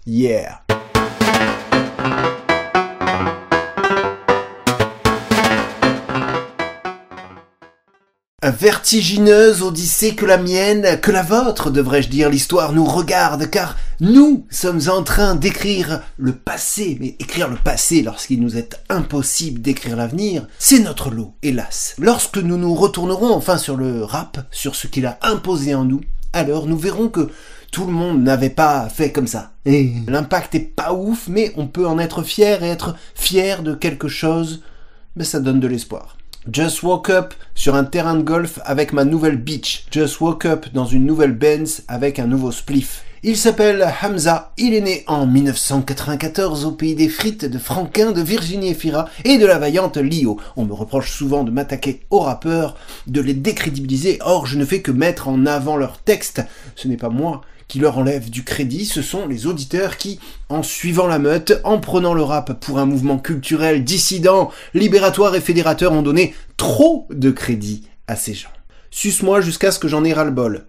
Yeah. Vertigineuse odyssée que la mienne, que la vôtre, devrais-je dire, l'histoire nous regarde, car nous sommes en train d'écrire le passé. Mais écrire le passé lorsqu'il nous est impossible d'écrire l'avenir, c'est notre lot, hélas. Lorsque nous nous retournerons enfin sur le rap, sur ce qu'il a imposé en nous, alors nous verrons que tout le monde n'avait pas fait comme ça. Et l'impact est pas ouf, mais on peut en être fier et être fier de quelque chose, mais ça donne de l'espoir. Just woke up sur un terrain de golf avec ma nouvelle bitch. Just woke up dans une nouvelle Benz avec un nouveau spliff. Il s'appelle Hamza, il est né en 1994 au pays des frites, de Franquin, de Virginie Efira et de la vaillante Lio. On me reproche souvent de m'attaquer aux rappeurs, de les décrédibiliser, or je ne fais que mettre en avant leurs textes. Ce n'est pas moi qui leur enlève du crédit, ce sont les auditeurs qui, en suivant la meute, en prenant le rap pour un mouvement culturel dissident, libératoire et fédérateur, ont donné trop de crédit à ces gens. Suce-moi jusqu'à ce que j'en ai ras-le-bol.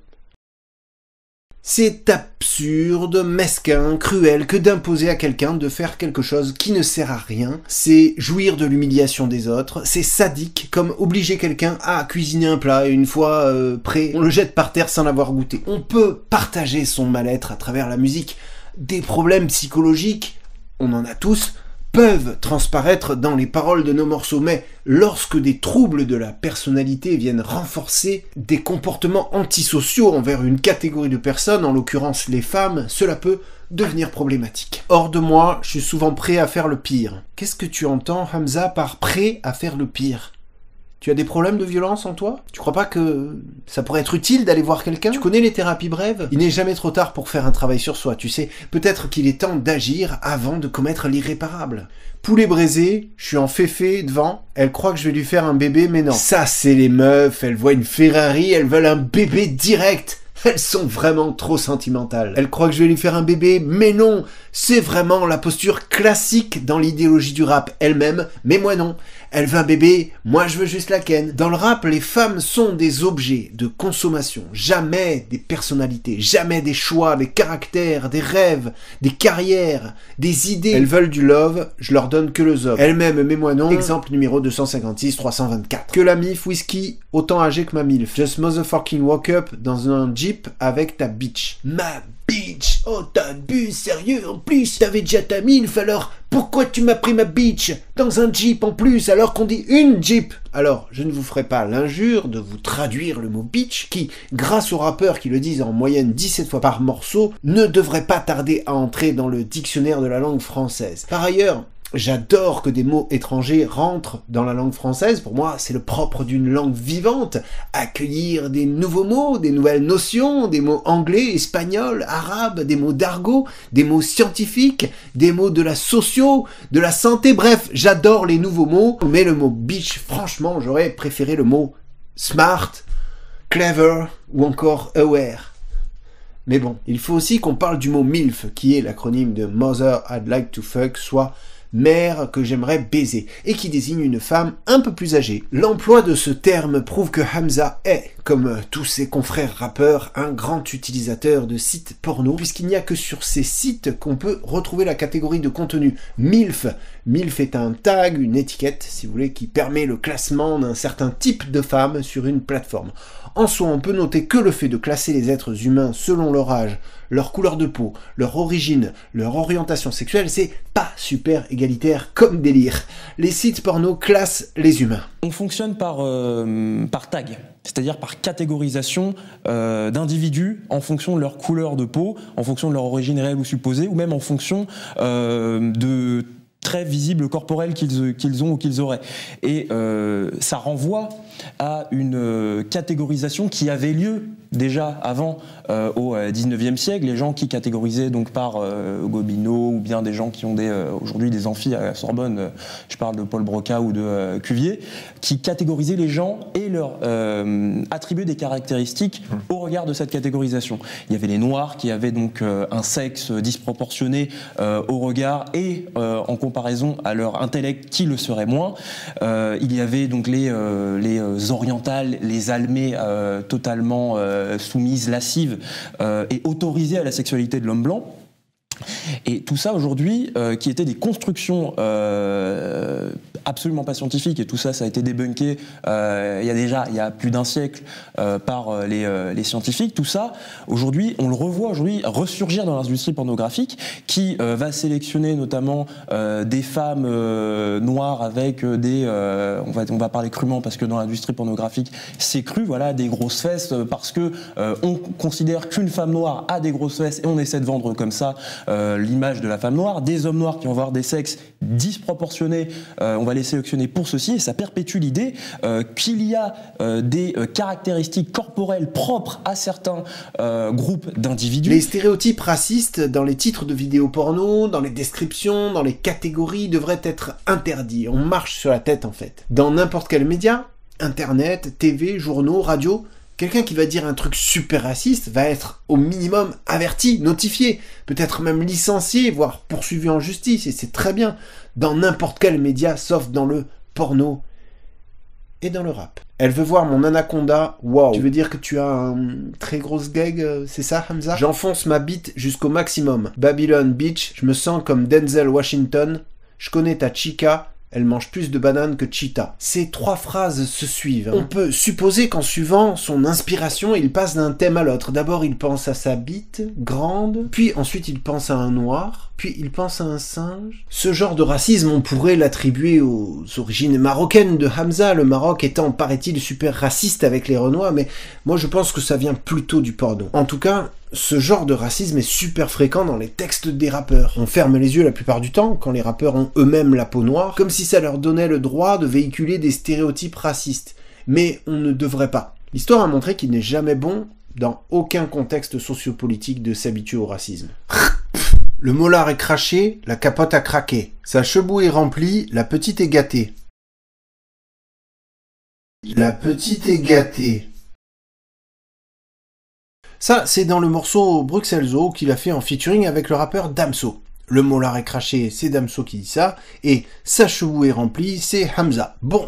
C'est absurde, mesquin, cruel que d'imposer à quelqu'un de faire quelque chose qui ne sert à rien. C'est jouir de l'humiliation des autres. C'est sadique, comme obliger quelqu'un à cuisiner un plat et une fois prêt, on le jette par terre sans l'avoir goûté. On peut partager son mal-être à travers la musique. Des problèmes psychologiques, on en a tous, peuvent transparaître dans les paroles de nos morceaux, mais lorsque des troubles de la personnalité viennent renforcer des comportements antisociaux envers une catégorie de personnes, en l'occurrence les femmes, cela peut devenir problématique. Hors de moi, je suis souvent prêt à faire le pire. Qu'est-ce que tu entends, Hamza, par prêt à faire le pire ? Tu as des problèmes de violence en toi ? Tu crois pas que ça pourrait être utile d'aller voir quelqu'un ? Tu connais les thérapies brèves ? Il n'est jamais trop tard pour faire un travail sur soi, tu sais. Peut-être qu'il est temps d'agir avant de commettre l'irréparable. Poulet braisé, je suis en féfé devant, elle croit que je vais lui faire un bébé, mais non. Ça, c'est les meufs, elles voient une Ferrari, elles veulent un bébé direct. Elles sont vraiment trop sentimentales. Elles croient que je vais lui faire un bébé, mais non. C'est vraiment la posture classique dans l'idéologie du rap elle-même, mais moi non. Elle veut un bébé, moi je veux juste la ken. Dans le rap, les femmes sont des objets de consommation, jamais des personnalités, jamais des choix, des caractères, des rêves, des carrières, des idées. Elles veulent du love, je leur donne que le zob. Elles-mêmes, mais moi non. Exemple numéro 256-324. Que la mif whisky, autant âgée que ma milf. Just motherfucking woke up dans un Jeep avec ta bitch. Ma bitch, oh t'as bu, sérieux, en plus t'avais déjà ta milf, alors pourquoi tu m'as pris ma bitch dans un Jeep en plus alors qu'on dit une Jeep? Alors je ne vous ferai pas l'injure de vous traduire le mot bitch qui, grâce aux rappeurs qui le disent en moyenne 17 fois par morceau, ne devrait pas tarder à entrer dans le dictionnaire de la langue française. Par ailleurs, j'adore que des mots étrangers rentrent dans la langue française. Pour moi, c'est le propre d'une langue vivante. Accueillir des nouveaux mots, des nouvelles notions, des mots anglais, espagnols, arabes, des mots d'argot, des mots scientifiques, des mots de la socio, de la santé. Bref, j'adore les nouveaux mots. Mais le mot bitch, franchement, j'aurais préféré le mot smart, clever ou encore aware. Mais bon, il faut aussi qu'on parle du mot MILF, qui est l'acronyme de Mother I'd Like to Fuck, soit mère que j'aimerais baiser, et qui désigne une femme un peu plus âgée. L'emploi de ce terme prouve que Hamza est, comme tous ses confrères rappeurs, un grand utilisateur de sites porno, puisqu'il n'y a que sur ces sites qu'on peut retrouver la catégorie de contenu MILF. MILF est un tag, une étiquette, si vous voulez, qui permet le classement d'un certain type de femme sur une plateforme. En soi, on peut noter que le fait de classer les êtres humains selon leur âge, leur couleur de peau, leur origine, leur orientation sexuelle, c'est pas super égalitaire comme délire. Les sites porno classent les humains. On fonctionne par tag, c'est-à-dire par catégorisation d'individus en fonction de leur couleur de peau, en fonction de leur origine réelle ou supposée, ou même en fonction de traits visibles corporels qu'ils ont ou qu'ils auraient. Et ça renvoie à une catégorisation qui avait lieu déjà avant au 19e siècle, les gens qui catégorisaient donc par Gobineau ou bien des gens qui ont aujourd'hui des amphis à Sorbonne, je parle de Paul Broca ou de Cuvier, qui catégorisaient les gens et leur attribuaient des caractéristiques au regard de cette catégorisation. Il y avait les Noirs qui avaient donc un sexe disproportionné au regard et en comparaison à leur intellect qui le serait moins. Il y avait donc les orientales, les almées totalement soumises, lascives et autorisées à la sexualité de l'homme blanc. Et tout ça aujourd'hui, qui étaient des constructions absolument pas scientifiques, et tout ça, ça a été débunké il y a plus d'un siècle par les scientifiques. Tout ça, aujourd'hui, on le revoit ressurgir dans l'industrie pornographique, qui va sélectionner notamment des femmes noires avec on va parler crûment parce que dans l'industrie pornographique, c'est cru, voilà, des grosses fesses, parce que on considère qu'une femme noire a des grosses fesses et on essaie de vendre comme ça l'image de la femme noire, des hommes noirs qui vont avoir des sexes disproportionnés, on va les sélectionner pour ceci, et ça perpétue l'idée qu'il y a des caractéristiques corporelles propres à certains groupes d'individus. Les stéréotypes racistes dans les titres de vidéos porno, dans les descriptions, dans les catégories devraient être interdits. On marche sur la tête en fait. Dans n'importe quel média, internet, TV, journaux, radio, quelqu'un qui va dire un truc super raciste va être au minimum averti, notifié, peut-être même licencié, voire poursuivi en justice, et c'est très bien, dans n'importe quel média, sauf dans le porno et dans le rap. Elle veut voir mon anaconda, wow. Tu veux dire que tu as un très grosse gag, c'est ça Hamza? J'enfonce ma bite jusqu'au maximum. Babylon Beach, je me sens comme Denzel Washington, je connais ta chica, elle mange plus de bananes que Cheetah. Ces trois phrases se suivent. On peut supposer qu'en suivant son inspiration, il passe d'un thème à l'autre. D'abord, il pense à sa bite grande, puis ensuite il pense à un noir, puis il pense à un singe. Ce genre de racisme, on pourrait l'attribuer aux origines marocaines de Hamza, le Maroc étant, paraît-il, super raciste avec les Renois, mais moi je pense que ça vient plutôt du porno. En tout cas, ce genre de racisme est super fréquent dans les textes des rappeurs. On ferme les yeux la plupart du temps quand les rappeurs ont eux-mêmes la peau noire, comme si ça leur donnait le droit de véhiculer des stéréotypes racistes. Mais on ne devrait pas. L'histoire a montré qu'il n'est jamais bon, dans aucun contexte sociopolitique, de s'habituer au racisme. Le molar est craché, la capote a craqué. Sa chebou est remplie, la petite est gâtée. La petite est gâtée. Ça, c'est dans le morceau Bruxelles Zoo qu'il a fait en featuring avec le rappeur Damso. Le molar est craché, c'est Damso qui dit ça, et sa cheveux est remplie, c'est Hamza. Bon,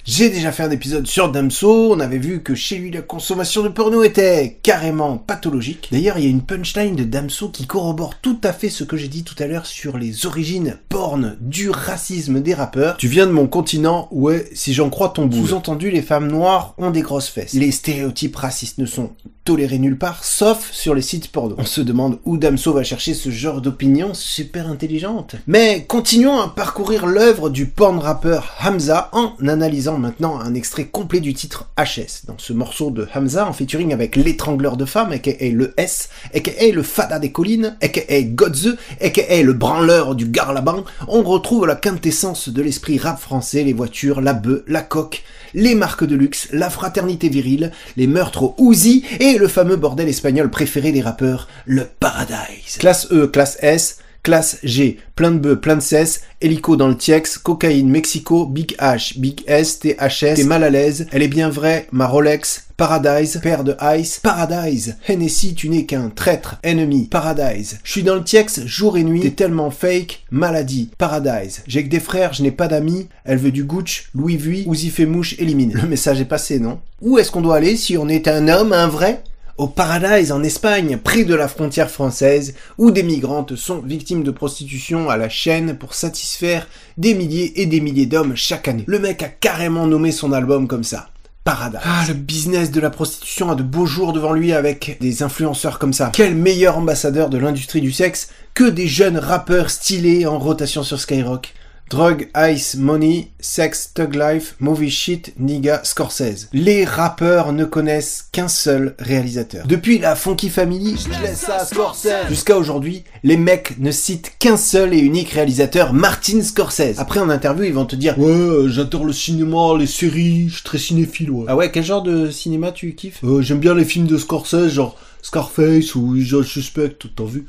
j'ai déjà fait un épisode sur Damso, on avait vu que chez lui la consommation de porno était carrément pathologique. D'ailleurs, il y a une punchline de Damso qui corrobore tout à fait ce que j'ai dit tout à l'heure sur les origines porn du racisme des rappeurs. Tu viens de mon continent, ouais, si j'en crois ton bout. Sous-entendu, les femmes noires ont des grosses fesses. Les stéréotypes racistes ne sont tolérés nulle part, sauf sur les sites porno. On se demande où Damso va chercher ce genre d'opinion super intelligente. Mais continuons à parcourir l'œuvre du porn rappeur Hamza en analysant maintenant un extrait complet du titre HS. Dans ce morceau de Hamza en featuring avec l'étrangleur de femmes, aka le S, aka le fada des collines, aka Godze, aka le branleur du Garlaban, on retrouve la quintessence de l'esprit rap français, les voitures, la bœuf, la coque, les marques de luxe, la fraternité virile, les meurtres au Uzi et le fameux bordel espagnol préféré des rappeurs, le Paradise. Classe E, classe S, classe G, plein de bœufs, plein de cesse, hélico dans le Tiex, cocaïne, Mexico, Big H, Big S, THS, t'es mal à l'aise, elle est bien vraie, ma Rolex, Paradise, paire de Ice, Paradise, Hennessy, tu n'es qu'un traître, ennemi, Paradise, je suis dans le Tiex jour et nuit, t'es tellement fake, maladie, Paradise, j'ai que des frères, je n'ai pas d'amis, elle veut du Gucci, Louis V, Uzi fait mouche, élimine. Le message est passé, non? Où est-ce qu'on doit aller si on est un homme, un vrai? Au Paradise en Espagne, près de la frontière française, où des migrantes sont victimes de prostitution à la chaîne pour satisfaire des milliers et des milliers d'hommes chaque année. Le mec a carrément nommé son album comme ça. Paradise. Ah, le business de la prostitution a de beaux jours devant lui avec des influenceurs comme ça. Quel meilleur ambassadeur de l'industrie du sexe que des jeunes rappeurs stylés en rotation sur Skyrock. Drug, ice, money, sex, thug life, movie shit, nigga, Scorsese. Les rappeurs ne connaissent qu'un seul réalisateur. Depuis la Funky Family, je laisse ça à Scorsese. Jusqu'à aujourd'hui, les mecs ne citent qu'un seul et unique réalisateur, Martin Scorsese. Après en interview, ils vont te dire « Ouais, j'adore le cinéma, les séries, je suis très cinéphile, ouais. » Ah ouais, quel genre de cinéma tu kiffes? J'aime bien les films de Scorsese, genre Scarface ou Usual Suspect, t'as vu?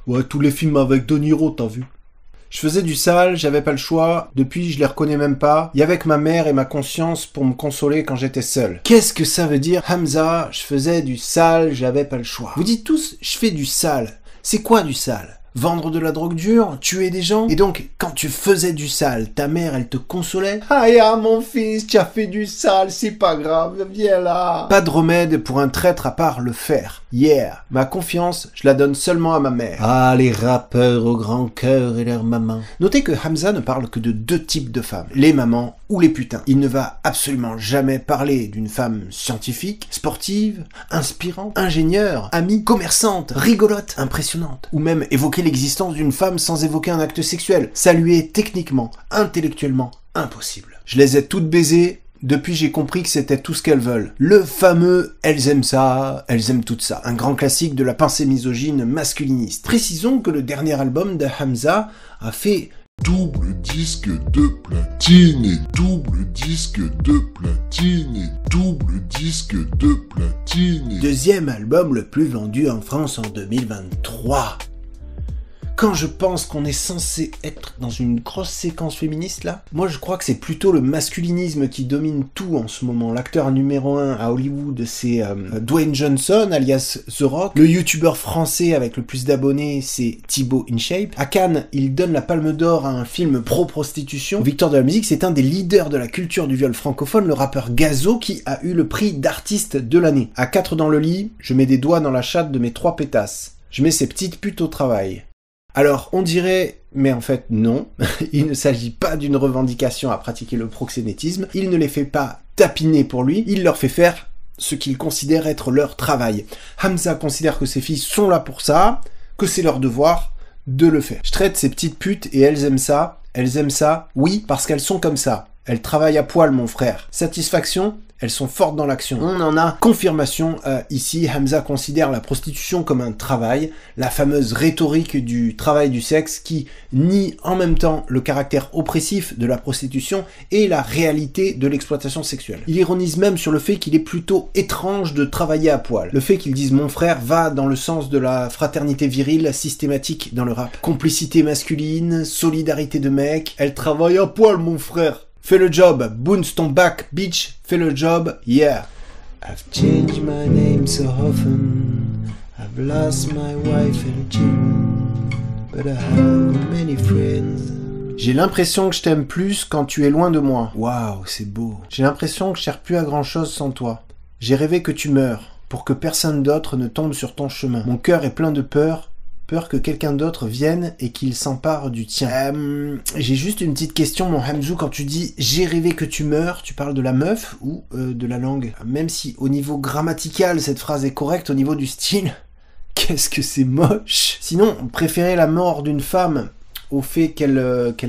Ouais, tous les films avec De Niro, t'as vu? Je faisais du sale, j'avais pas le choix, depuis je les reconnais même pas. Il y avait que ma mère et ma conscience pour me consoler quand j'étais seul. Qu'est-ce que ça veut dire, Hamza? Je faisais du sale, j'avais pas le choix. Vous dites tous, je fais du sale. C'est quoi du sale? Vendre de la drogue dure, tuer des gens. Et donc, quand tu faisais du sale, ta mère, elle te consolait. Ah ya, mon fils, tu as fait du sale, c'est pas grave, viens là. Pas de remède pour un traître à part le faire. Yeah, ma confiance, je la donne seulement à ma mère. Ah, les rappeurs au grand cœur et leurs mamans. Notez que Hamza ne parle que de 2 types de femmes, les mamans ou les putains. Il ne va absolument jamais parler d'une femme scientifique, sportive, inspirante, ingénieure, amie, commerçante, rigolote, impressionnante, ou même évoquer l'existence d'une femme sans évoquer un acte sexuel. Ça lui est techniquement, intellectuellement impossible. Je les ai toutes baisées. Depuis, j'ai compris que c'était tout ce qu'elles veulent. Le fameux « elles aiment ça, elles aiment tout ça », un grand classique de la pensée misogyne masculiniste. Précisons que le dernier album de Hamza a fait double disque de platine et double disque de platine et double disque de platine. Deuxième album le plus vendu en France en 2023. Quand je pense qu'on est censé être dans une grosse séquence féministe là, moi je crois que c'est plutôt le masculinisme qui domine tout en ce moment. L'acteur numéro 1 à Hollywood, c'est Dwayne Johnson, alias The Rock. Le youtubeur français avec le plus d'abonnés, c'est Thibaut InShape. À Cannes, il donne la Palme d'Or à un film pro-prostitution. Victor de la musique, c'est un des leaders de la culture du viol francophone, le rappeur Gazo, qui a eu le prix d'artiste de l'année. À 4 dans le lit, je mets des doigts dans la chatte de mes 3 pétasses. Je mets ces petites putes au travail. Alors, on dirait, mais en fait non, il ne s'agit pas d'une revendication à pratiquer le proxénétisme, il ne les fait pas tapiner pour lui, il leur fait faire ce qu'il considère être leur travail. Hamza considère que ses filles sont là pour ça, que c'est leur devoir de le faire. Je traite ces petites putes et elles aiment ça, oui, parce qu'elles sont comme ça. Elles travaillent à poil, mon frère. Satisfaction, elles sont fortes dans l'action. On en a confirmation ici. Hamza considère la prostitution comme un travail, la fameuse rhétorique du travail du sexe qui nie en même temps le caractère oppressif de la prostitution et la réalité de l'exploitation sexuelle. Il ironise même sur le fait qu'il est plutôt étrange de travailler à poil. Le fait qu'il dise mon frère va dans le sens de la fraternité virile systématique dans le rap. Complicité masculine, solidarité de mec, elle travaille à poil, mon frère. Fais le job, bounce ton back, bitch, fais le job, yeah. I've changed my name so often, I've lost my wife and children, but I have many friends. J'ai l'impression que je t'aime plus quand tu es loin de moi. Waouh, c'est beau. J'ai l'impression que je sers plus à grand chose sans toi. J'ai rêvé que tu meurs, pour que personne d'autre ne tombe sur ton chemin. Mon cœur est plein de peur que quelqu'un d'autre vienne et qu'il s'empare du tien. J'ai juste une petite question, mon Hamzou, quand tu dis « j'ai rêvé que tu meurs », tu parles de la meuf ou de la langue? Même si au niveau grammatical, cette phrase est correcte, au niveau du style, qu'est-ce que c'est moche. Sinon, préférer la mort d'une femme au fait qu'elle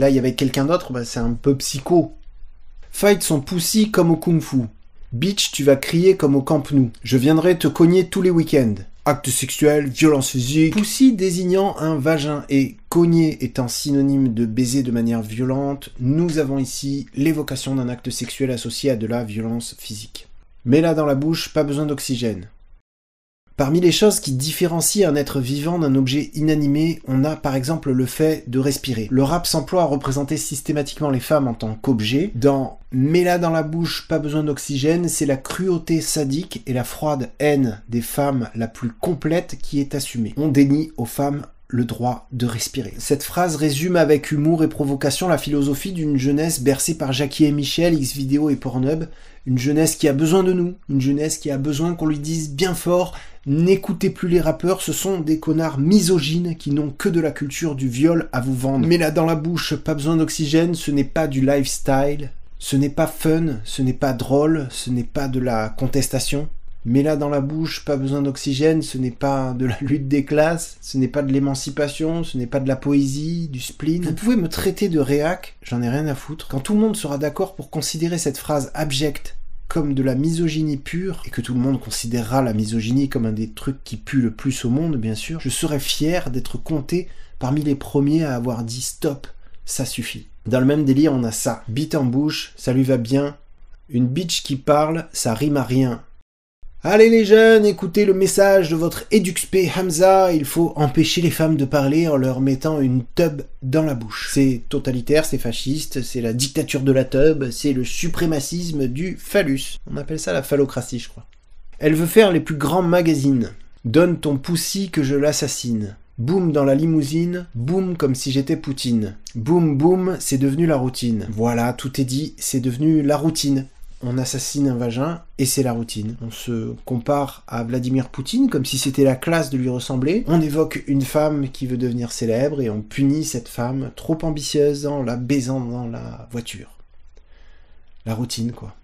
aille avec quelqu'un d'autre, bah, c'est un peu psycho. Fight son pussy comme au kung-fu. Bitch, tu vas crier comme au Camp Nou. Je viendrai te cogner tous les week-ends. Acte sexuel, violence physique. Pussy désignant un vagin et cogner étant synonyme de baiser de manière violente, nous avons ici l'évocation d'un acte sexuel associé à de la violence physique. Mets-la dans la bouche, pas besoin d'oxygène. Parmi les choses qui différencient un être vivant d'un objet inanimé, on a par exemple le fait de respirer. Le rap s'emploie à représenter systématiquement les femmes en tant qu'objet. Dans « Mets-la dans la bouche, pas besoin d'oxygène », c'est la cruauté sadique et la froide haine des femmes la plus complète qui est assumée. On dénie aux femmes le droit de respirer. Cette phrase résume avec humour et provocation la philosophie d'une jeunesse bercée par Jackie et Michel, Xvideo et Pornhub, une jeunesse qui a besoin de nous, une jeunesse qui a besoin qu'on lui dise bien fort « N'écoutez plus les rappeurs, ce sont des connards misogynes qui n'ont que de la culture du viol à vous vendre. Mets-la dans la bouche, pas besoin d'oxygène, ce n'est pas du lifestyle, ce n'est pas fun, ce n'est pas drôle, ce n'est pas de la contestation. Mets-la dans la bouche, pas besoin d'oxygène, ce n'est pas de la lutte des classes, ce n'est pas de l'émancipation, ce n'est pas de la poésie, du spleen. Vous pouvez me traiter de réac, j'en ai rien à foutre. Quand tout le monde sera d'accord pour considérer cette phrase abjecte comme de la misogynie pure, et que tout le monde considérera la misogynie comme un des trucs qui pue le plus au monde, bien sûr, je serais fier d'être compté parmi les premiers à avoir dit stop, ça suffit. Dans le même délire, on a ça. Bite en bouche, ça lui va bien. Une bitch qui parle, ça rime à rien. Allez les jeunes, écoutez le message de votre EduxP Hamza, il faut empêcher les femmes de parler en leur mettant une tub dans la bouche. C'est totalitaire, c'est fasciste, c'est la dictature de la tub, c'est le suprémacisme du phallus. On appelle ça la phallocratie, je crois. Elle veut faire les plus grands magazines. Donne ton pussy que je l'assassine. Boum dans la limousine, boum comme si j'étais Poutine. Boum boum, c'est devenu la routine. Voilà, tout est dit, c'est devenu la routine. On assassine un vagin et c'est la routine. On se compare à Vladimir Poutine comme si c'était la classe de lui ressembler. On évoque une femme qui veut devenir célèbre et on punit cette femme trop ambitieuse en la baisant dans la voiture. La routine, quoi.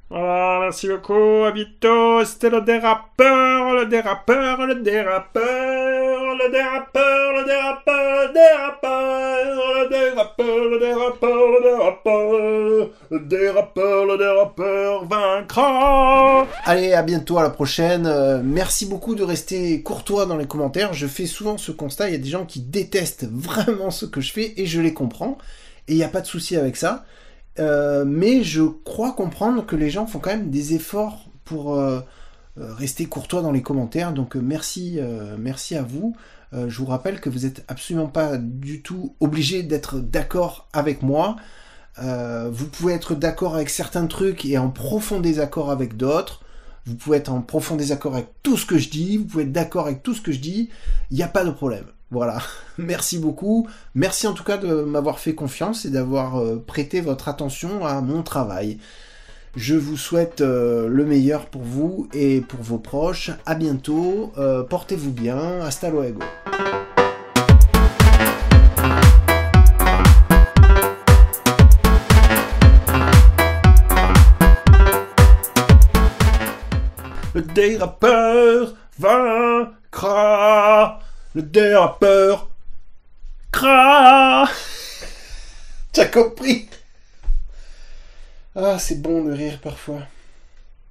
Voilà, merci beaucoup, à bientôt, c'était le dérapeur, le dérapeur, le dérapeur, le dérapeur, le dérapeur, le dérapeur, le dérapeur, le dérapeur, le dérapeur, le dérapeur, le dérapeur vaincra. Allez, à bientôt, à la prochaine. Merci beaucoup de rester courtois dans les commentaires. Je fais souvent ce constat, il y a des gens qui détestent vraiment ce que je fais et je les comprends. Et il n'y a pas de souci avec ça. Mais je crois comprendre que les gens font quand même des efforts pour rester courtois dans les commentaires, donc merci à vous. Je vous rappelle que vous n'êtes absolument pas du tout obligé d'être d'accord avec moi. Vous pouvez être d'accord avec certains trucs et en profond désaccord avec d'autres. Vous pouvez être en profond désaccord avec tout ce que je dis, vous pouvez être d'accord avec tout ce que je dis, il n'y a pas de problème. Voilà, merci beaucoup. Merci en tout cas de m'avoir fait confiance et d'avoir prêté votre attention à mon travail. Je vous souhaite le meilleur pour vous et pour vos proches. À bientôt, portez-vous bien, hasta luego. Le dérapeur vaincra. Le dérapeur cra. T'as compris? Ah, c'est bon de rire parfois.